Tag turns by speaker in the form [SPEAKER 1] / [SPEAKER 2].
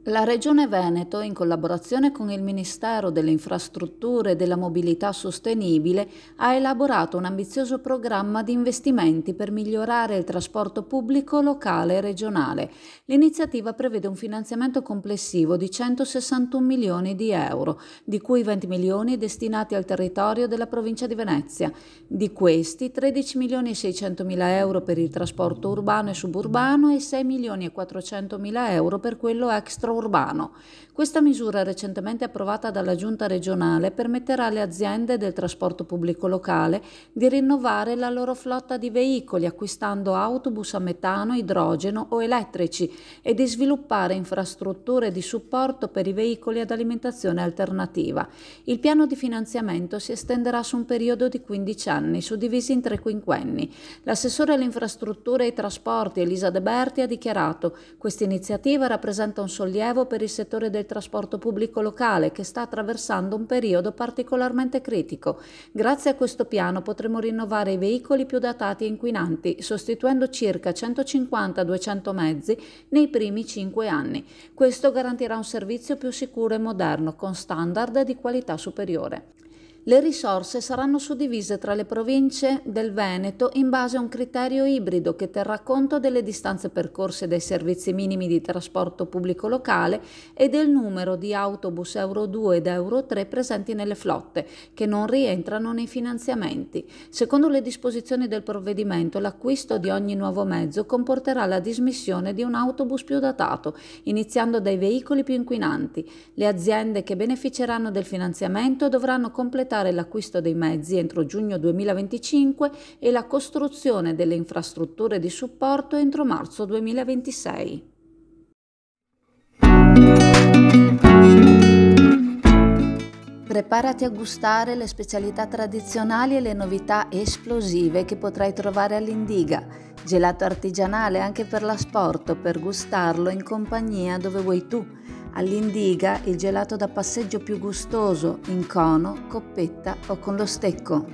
[SPEAKER 1] La Regione Veneto, in collaborazione con il Ministero delle Infrastrutture e della Mobilità Sostenibile, ha elaborato un ambizioso programma di investimenti per migliorare il trasporto pubblico locale e regionale. L'iniziativa prevede un finanziamento complessivo di 161 milioni di euro, di cui 20 milioni destinati al territorio della provincia di Venezia. Di questi, 13 milioni e 600 mila euro per il trasporto urbano e suburbano e 6 milioni e 400 mila euro per quello extraurbano. Questa misura, recentemente approvata dalla Giunta regionale, permetterà alle aziende del trasporto pubblico locale di rinnovare la loro flotta di veicoli acquistando autobus a metano, idrogeno o elettrici e di sviluppare infrastrutture di supporto per i veicoli ad alimentazione alternativa. Il piano di finanziamento si estenderà su un periodo di 15 anni, suddivisi in 3 quinquenni. L'assessore alle infrastrutture e ai trasporti Elisa De Berti ha dichiarato: questa iniziativa rappresenta un sollievo per il settore del trasporto pubblico locale che sta attraversando un periodo particolarmente critico. Grazie a questo piano potremo rinnovare i veicoli più datati e inquinanti, sostituendo circa 150-200 mezzi nei primi 5 anni. Questo garantirà un servizio più sicuro e moderno, con standard di qualità superiore. Le risorse saranno suddivise tra le province del Veneto in base a un criterio ibrido che terrà conto delle distanze percorse dai servizi minimi di trasporto pubblico locale e del numero di autobus Euro 2 ed Euro 3 presenti nelle flotte, che non rientrano nei finanziamenti. Secondo le disposizioni del provvedimento, l'acquisto di ogni nuovo mezzo comporterà la dismissione di un autobus più datato, iniziando dai veicoli più inquinanti. Le aziende che beneficeranno del finanziamento dovranno completare l'acquisto dei mezzi entro giugno 2025 e la costruzione delle infrastrutture di supporto entro marzo 2026. Preparati a gustare le specialità tradizionali e le novità esplosive che potrai trovare all'Indiga. Gelato artigianale anche per l'asporto, per gustarlo in compagnia dove vuoi tu. All'Indiga il gelato da passeggio più gustoso, in cono, coppetta o con lo stecco.